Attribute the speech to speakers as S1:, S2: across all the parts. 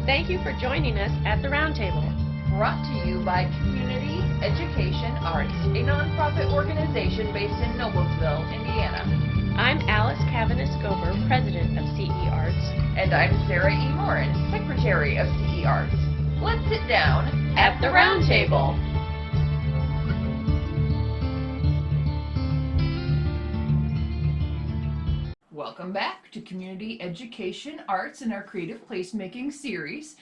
S1: Thank you for joining us at the Roundtable.
S2: Brought to you by Community Education Arts, a nonprofit organization based in Noblesville, Indiana.
S1: I'm Alice Cavanis-Gober, President of CEArts.
S2: And I'm Sarah E. Morin, Secretary of CEArts. Let's sit down
S1: at the Roundtable.
S2: Welcome back to Community Education Arts in our Creative Placemaking series.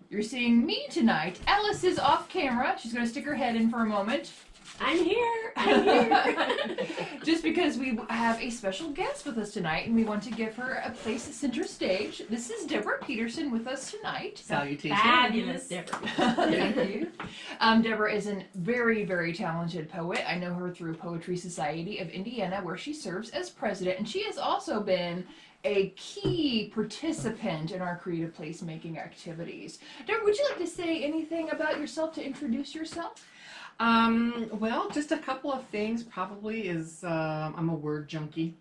S2: You're seeing me tonight. Alice is off camera. She's going to stick her head in for a moment.
S1: I'm here.
S2: Just because we have a special guest with us tonight and we want to give her a place at center stage. This is Deborah Petersen with us tonight.
S3: Salutations.
S1: Fabulous, Deborah.
S2: Thank you. Deborah is a very, very talented poet. I know her through Poetry Society of Indiana, where she serves as president, and she has also been a key participant in our creative placemaking activities. Deborah, would you like to say anything about yourself to introduce yourself?
S3: Well, just a couple of things probably is I'm a word junkie.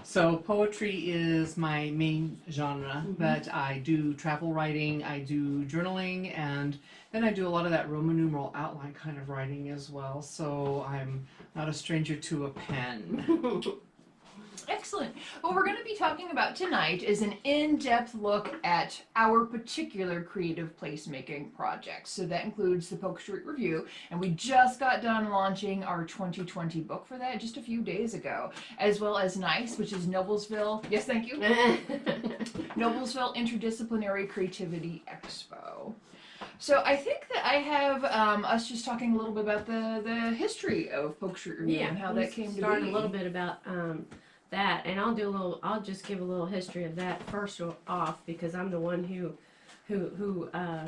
S3: So poetry is my main genre, but I do travel writing, I do journaling, and then I do a lot of that Roman numeral outline kind of writing as well. So I'm not a stranger to a pen.
S2: Excellent. What we're going to be talking about tonight is an in-depth look at our particular creative placemaking projects. So that includes the Polk Street Review, and we just got done launching our 2020 book for that just a few days ago, as well as NICE, which is Noblesville, yes, thank you, Noblesville Interdisciplinary Creativity Expo. So I think that I have us just talking a little bit about the history of Polk Street Review and how that came to be.
S1: Start a little bit about that, and I'll just give a little history of that first off, because I'm the one who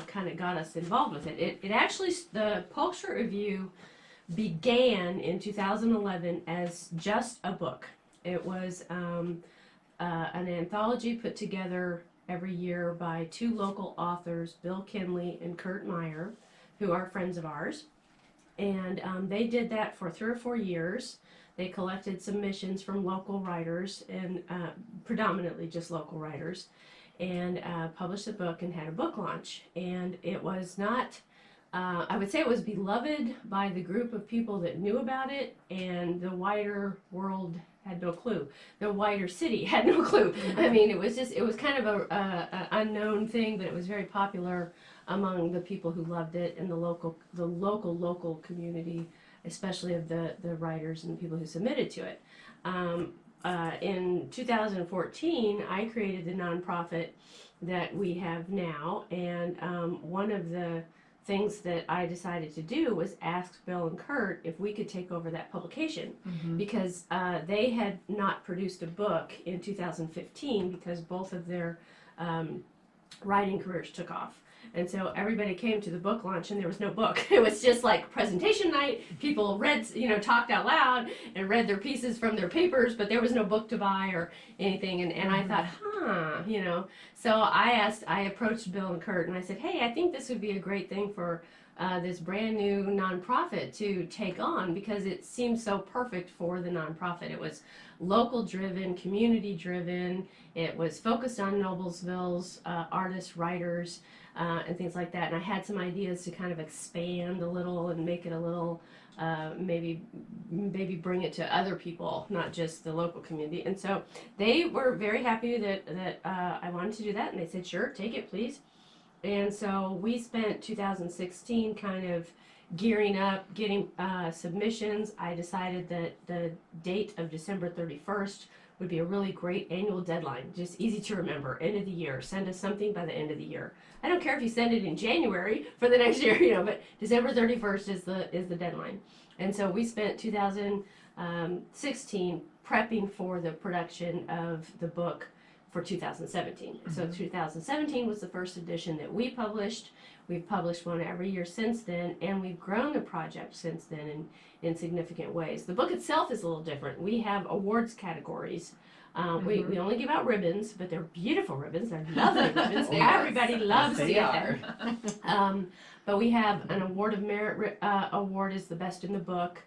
S1: kind of got us involved with it. It actually, the Polk Street Review began in 2011 as just a book. It was an anthology put together every year by two local authors, Bill Kinley and Kurt Meyer, who are friends of ours, and they did that for 3 or 4 years. They collected submissions from local writers, and predominantly just local writers, and published a book and had a book launch. And it was not, I would say it was beloved by the group of people that knew about it, and the wider world had no clue. The wider city had no clue. I mean, it was kind of a unknown thing, but it was very popular among the people who loved it, and the local community, especially of the writers and the people who submitted to it. In 2014, I created the nonprofit that we have now, and one of the things that I decided to do was ask Bill and Kurt if we could take over that publication, because they had not produced a book in 2015 because both of their writing careers took off. And so everybody came to the book launch and there was no book. It was just like presentation night. People read, talked out loud and read their pieces from their papers, but there was no book to buy or anything. And I thought, So I approached Bill and Kurt and I said, hey, I think this would be a great thing for this brand new nonprofit to take on, because it seems so perfect for the nonprofit. It was local driven, community driven. It was focused on Noblesville's artists, writers, and things like that. And I had some ideas to kind of expand a little and make it a little, maybe bring it to other people, not just the local community. And so they were very happy that I wanted to do that, and they said, sure, take it, please. And so we spent 2016 kind of gearing up, getting submissions. I decided that the date of December 31st would be a really great annual deadline, just easy to remember, end of the year. Send us something by the end of the year. I don't care if you send it in January for the next year, but December 31st is the deadline. And so we spent 2016 prepping for the production of the book for 2017. So 2017 was the first edition that we published. We've published one every year since then, and we've grown the project since then in significant ways. The book itself is a little different. We have awards categories. We only give out ribbons, but they're beautiful ribbons. They're lovely ribbons. Everybody loves to get them. But we have an Award of Merit award is the best in the book.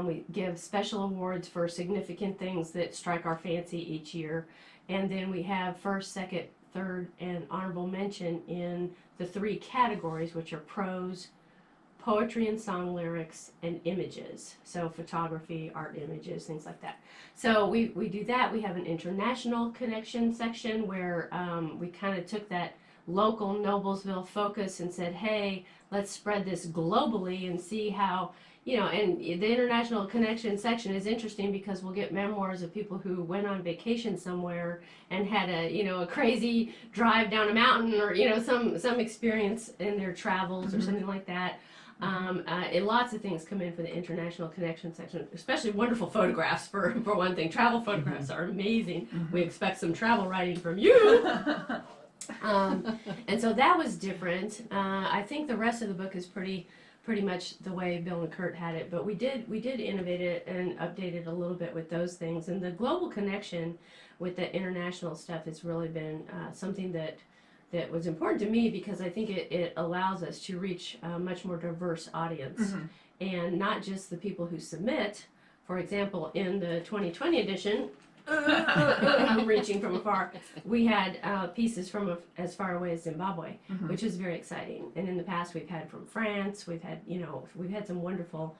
S1: We give special awards for significant things that strike our fancy each year. And then we have first, second, third and honorable mention in the 3 categories, which are prose, poetry and song lyrics, and images. So photography, art images, things like that. So we do that. We have an international connection section where we kind of took that local Noblesville focus and said, hey, let's spread this globally and see how, and the international connection section is interesting because we'll get memoirs of people who went on vacation somewhere and had a crazy drive down a mountain, or some experience in their travels or something like that. Lots of things come in for the international connection section, especially wonderful photographs for one thing. Travel photographs are amazing. We expect some travel writing from you. And so that was different. I think the rest of the book is pretty much the way Bill and Kurt had it, but we did innovate it and update it a little bit with those things. And the global connection with the international stuff has really been something that was important to me, because I think it allows us to reach a much more diverse audience, and not just the people who submit. For example, in the 2020 edition, I'm reaching from afar, we had pieces from as far away as Zimbabwe, which is very exciting. And in the past, we've had from France. We've had some wonderful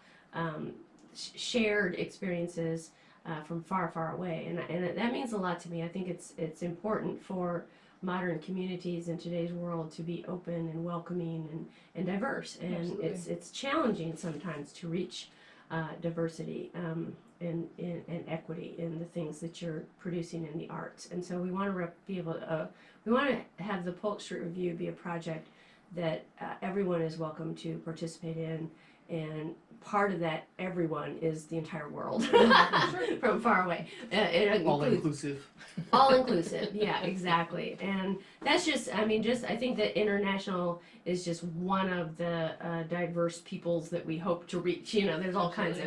S1: shared experiences from far away, and that means a lot to me. I think it's important for modern communities in today's world to be open and welcoming and diverse, and
S2: Absolutely.
S1: it's challenging sometimes to reach diversity and equity in the things that you're producing in the arts. And so we want to be able to we want to have the Polk Street Review be a project that everyone is welcome to participate in, and part of that everyone is the entire world from far away. It
S3: All
S1: includes
S3: inclusive.
S1: all inclusive, yeah, exactly. And that's I think that international is just one of the diverse peoples that we hope to reach. There's all kinds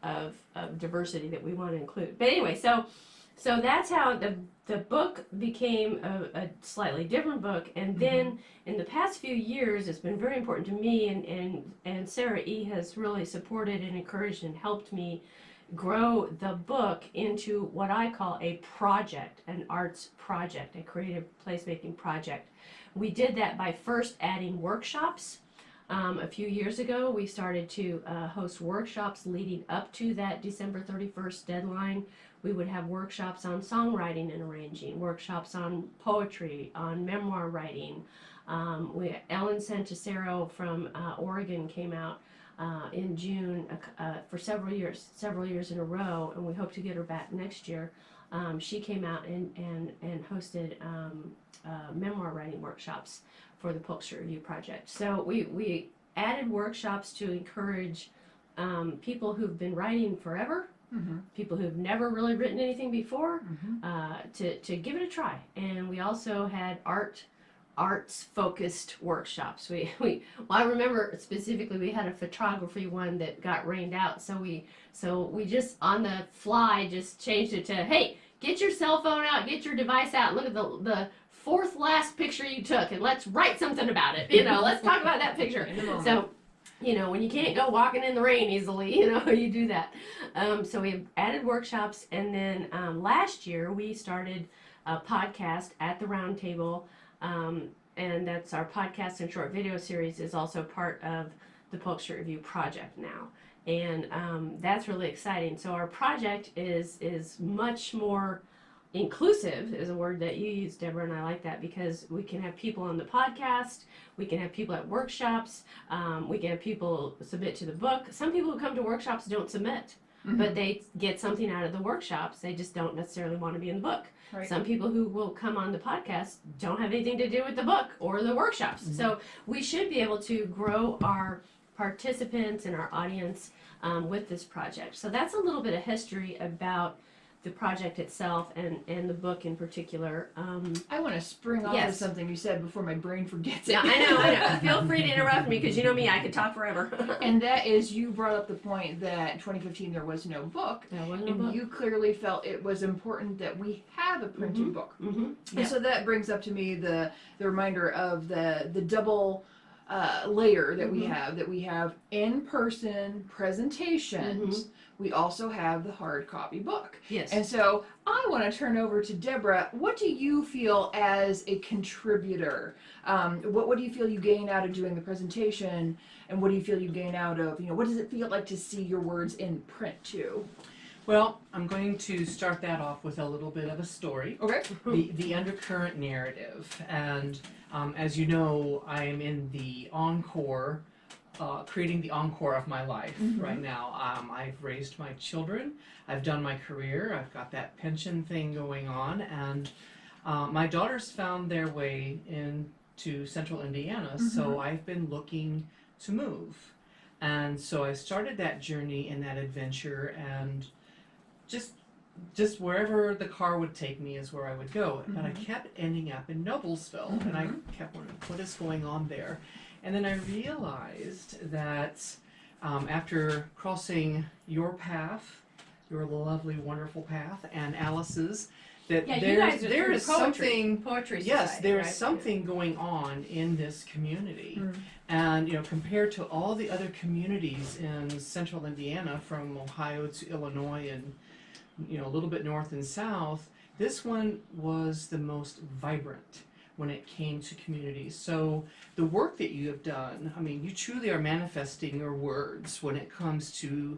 S1: of diversity that we want to include. But anyway, so that's how the book became a slightly different book. And then in the past few years, it's been very important to me, and Sarah E. has really supported and encouraged and helped me grow the book into what I call a project, an arts project, a creative placemaking project. We did that by first adding workshops. A few years ago, we started to host workshops leading up to that December 31st deadline. We would have workshops on songwriting and arranging, workshops on poetry, on memoir writing. Ellen Santicero from Oregon came out in June for several years in a row, and we hope to get her back next year. She came out and hosted memoir writing workshops for the Polk Street Review project. So we added workshops to encourage people who've been writing forever, people who've never really written anything before, to give it a try. And we also had arts focused workshops. I remember specifically we had a photography one that got rained out, so we just on the fly just changed it to, hey, get your cell phone out, get your device out, look at the fourth last picture you took, and let's write something about it. Let's talk about that picture. So when you can't go walking in the rain easily, you do that. So we added workshops, and then last year we started a podcast at the Round Table. And that's our podcast and short video series is also part of the Polk Street Review project now. And that's really exciting. So our project is much more inclusive, is a word that you use, Deborah, and I like that, because we can have people on the podcast, we can have people at workshops, we can have people submit to the book. Some people who come to workshops don't submit, but they get something out of the workshops. They just don't necessarily want to be in the book.
S2: Right.
S1: Some people who will come on the podcast don't have anything to do with the book or the workshops. So we should be able to grow our participants and our audience with this project. So that's a little bit of history about the project itself and the book in particular.
S2: I want to spring off of something you said before my brain forgets it.
S1: Yeah, I know. Feel free to interrupt me, because you know me, I could talk forever.
S2: And that is, you brought up the point that in 2015 there was no book.
S1: There was no
S2: And
S1: book.
S2: you clearly felt it was important that we have a printed book.
S1: Yeah.
S2: And so that brings up to me the reminder of the double layer that we have in-person presentations. We also have the hard copy book.
S1: Yes.
S2: And so I want want to turn over to Deborah. What do you feel as a contributor? What do you feel you gain out of doing the presentation, and what do you feel you gain out of, what does it feel like to see your words in print too?
S3: Well, I'm going to start that off with a little bit of a story.
S2: Okay.
S3: The undercurrent narrative. And as you know, I'm in the encore, creating the encore of my life right now. I've raised my children, I've done my career, I've got that pension thing going on, and my daughters found their way into central Indiana, so I've been looking to move. And so I started that journey and that adventure, and just wherever the car would take me is where I would go. But I kept ending up in Noblesville, and I kept wondering, what is going on there? And then I realized that after crossing your path, your lovely, wonderful path, and Alice's, that there is something.
S1: Poetry
S3: Yes,
S1: Society,
S3: there is
S1: right?
S3: something going on in this community, and compared to all the other communities in central Indiana, from Ohio to Illinois, and a little bit north and south, this one was the most vibrant when it came to communities. So the work that you have done, you truly are manifesting your words when it comes to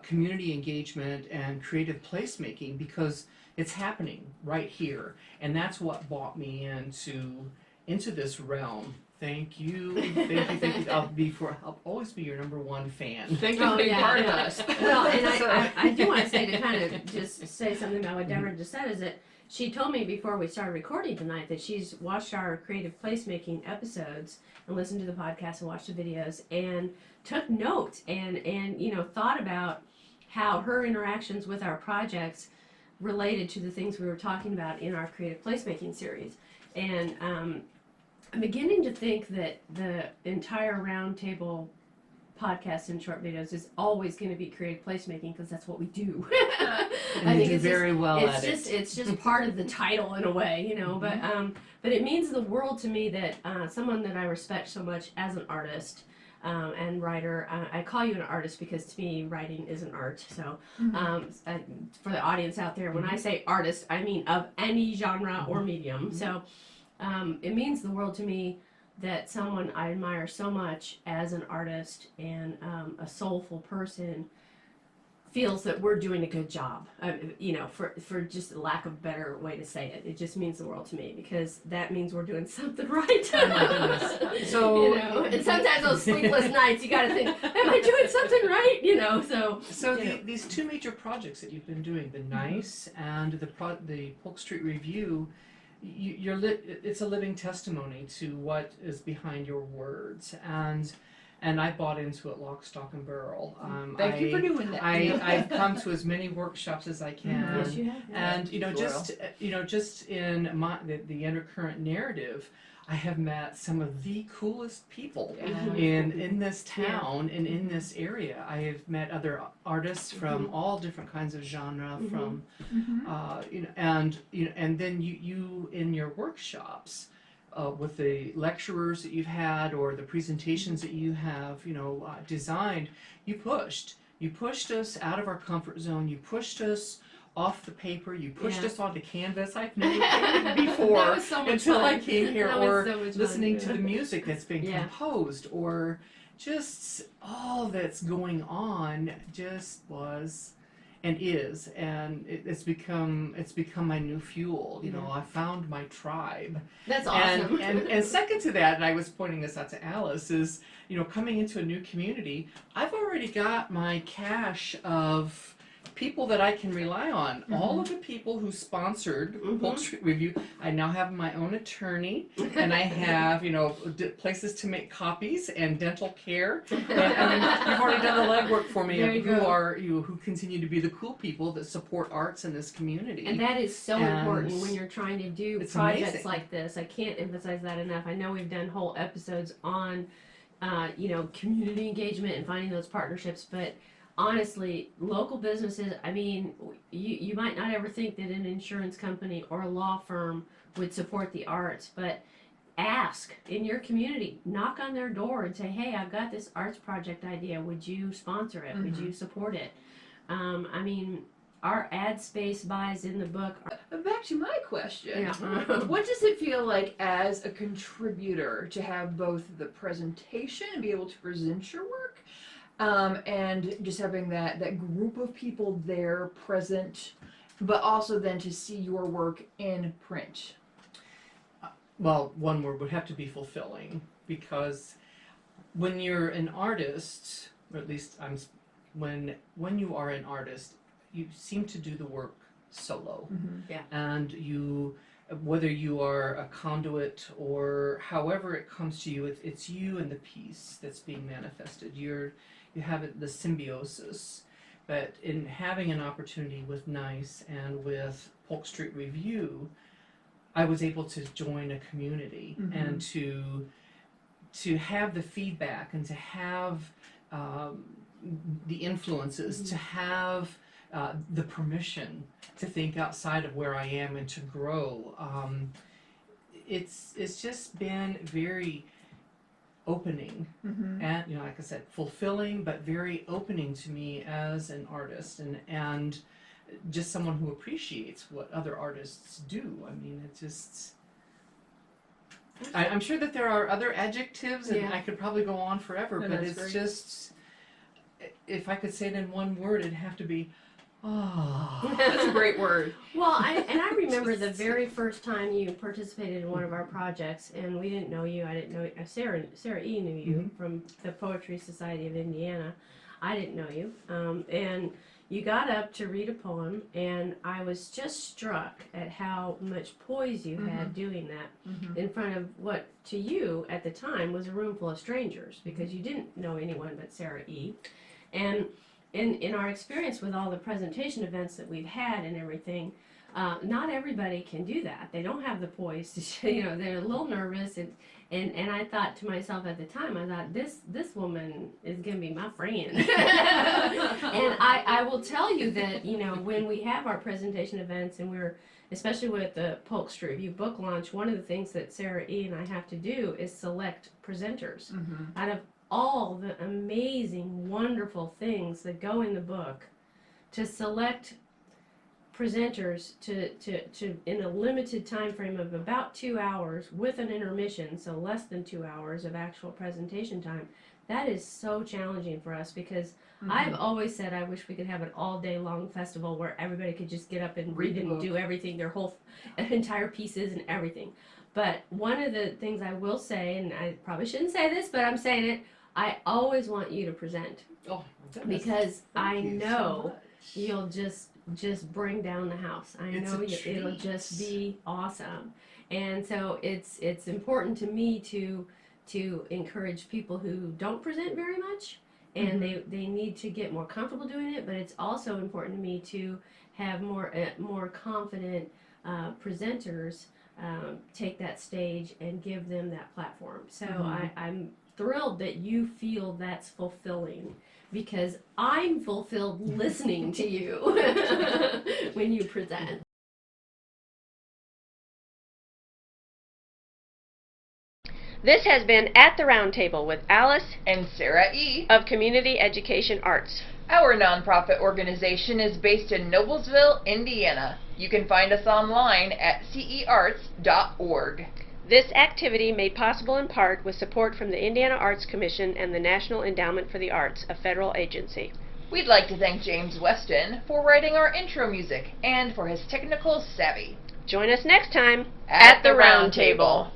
S3: community engagement and creative placemaking, because it's happening right here, and that's what brought me into this realm. Thank you. I'll always be your number one fan.
S2: Thank you for being part of us.
S1: Well, and I do want to say, to kind of just say something about what Deborah just said, is that she told me before we started recording tonight that she's watched our creative placemaking episodes and listened to the podcast and watched the videos and took notes and thought about how her interactions with our projects related to the things we were talking about in our creative placemaking series. And I'm beginning to think that the entire roundtable podcast and short videos is always going to be creative placemaking, because that's what we do.
S3: And you do very well at it.
S1: It's just part of the title in a way, but it means the world to me that someone that I respect so much as an artist and writer. I call you an artist because to me writing is an art. So for the audience out there, when I say artist, I mean of any genre or medium. So it means the world to me that someone I admire so much as an artist and a soulful person feels that we're doing a good job. For just a lack of a better way to say it, it just means the world to me, because that means we're doing something right.
S3: Oh my goodness. So
S1: and sometimes those sleepless nights, you got to think, am I doing something right? So
S3: these two major projects that you've been doing, the NICE and the Polk Street Review, it's a living testimony to what is behind your words, and I bought into it lock, stock, and barrel.
S2: Thank you for doing that.
S3: I've come to as many workshops as I can,
S1: yes, you have.
S3: and just in the undercurrent narrative, I have met some of the coolest people in this town and in this area. I have met other artists from all different kinds of genre, from and then you in your workshops, with the lecturers that you've had or the presentations that you have designed, you pushed us out of our comfort zone. You pushed us off the paper. You pushed us onto canvas. I've never painted before until I came here, or listening to the music that's been composed, or just all that's going on just was and is, and it's become my new fuel. I found my tribe.
S1: That's awesome.
S3: And second to that, and I was pointing this out to Alice, is coming into a new community, I've already got my cache of people that I can rely on. All of the people who sponsored Polk Street Review, I now have my own attorney, and I have places to make copies and dental care. And you've already done the legwork for me of who continue to be the cool people that support arts in this community.
S1: And that is so important when you're trying to do projects
S3: amazing.
S1: like this. I can't emphasize that enough. I know we've done whole episodes on community engagement and finding those partnerships, but honestly, local businesses, you might not ever think that an insurance company or a law firm would support the arts, but ask in your community, knock on their door and say, hey, I've got this arts project idea, would you sponsor it? Would you support it? our ad space buys in the book are,
S2: Back to my question.
S1: yeah.
S2: What does it feel like as a contributor to have both the presentation and be able to present your work, and just having that group of people there present, but also then to see your work in print?
S3: Well, one word would have to be fulfilling, because when you're an artist, or at least when you are an artist, you seem to do the work solo.
S2: Mm-hmm.
S3: And you, whether you are a conduit or however it comes to you, it's you and the piece that's being manifested. You have the symbiosis. But in having an opportunity with NICE and with Polk Street Review, I was able to join a community and to have the feedback and to have the influences, to have the permission to think outside of where I am and to grow. It's just been very opening and, you know, like I said, fulfilling, but very opening to me as an artist and just someone who appreciates what other artists do. I mean, it just, I'm sure that there are other adjectives, and I could probably go on forever,
S2: No,
S3: but
S2: that's
S3: it's
S2: great.
S3: just, if I could say it in one word, it'd have to be, oh.
S2: That's a great word.
S1: Well, I remember the very first time you participated in one of our projects, and we didn't know you. I didn't know Sarah E. knew you from the Poetry Society of Indiana. I didn't know you, and you got up to read a poem, and I was just struck at how much poise you had doing that in front of what to you at the time was a room full of strangers, because you didn't know anyone but Sarah E. And in our experience with all the presentation events that we've had and everything, not everybody can do that. They don't have the poise to, you know, they're a little nervous, and I thought to myself at the time, I thought, this woman is going to be my friend. And I will tell you that, you know, when we have our presentation events, and we're, especially with the Polk Street Review book launch, one of the things that Sarah E. and I have to do is select presenters out of all the amazing, wonderful things that go in the book, to select presenters to in a limited time frame of about 2 hours with an intermission, so less than 2 hours of actual presentation time. That is so challenging for us, because I've always said I wish we could have an all day long festival where everybody could just get up and read and do everything, their whole entire pieces and everything. But one of the things I will say, and I probably shouldn't say this, but I'm saying it, I always want you to present.
S3: Oh, my goodness.
S1: Because I
S3: Thank you so
S1: know
S3: much.
S1: you'll just bring down the house. I
S3: It's
S1: know
S3: a
S1: it'll
S3: treat.
S1: just be awesome. And so it's important to me to encourage people who don't present very much, and they need to get more comfortable doing it. But it's also important to me to have more confident presenters take that stage and give them that platform. So I'm thrilled that you feel that's fulfilling, because I'm fulfilled listening to you when you present. This has been At the Round Table with Alice
S2: And Sarah E.
S1: of Community Education Arts.
S2: Our nonprofit organization is based in Noblesville, Indiana. You can find us online at CEArts.org.
S1: This activity made possible in part with support from the Indiana Arts Commission and the National Endowment for the Arts, a federal agency.
S2: We'd like to thank James Weston for writing our intro music and for his technical savvy.
S1: Join us next time
S2: At the Round Table.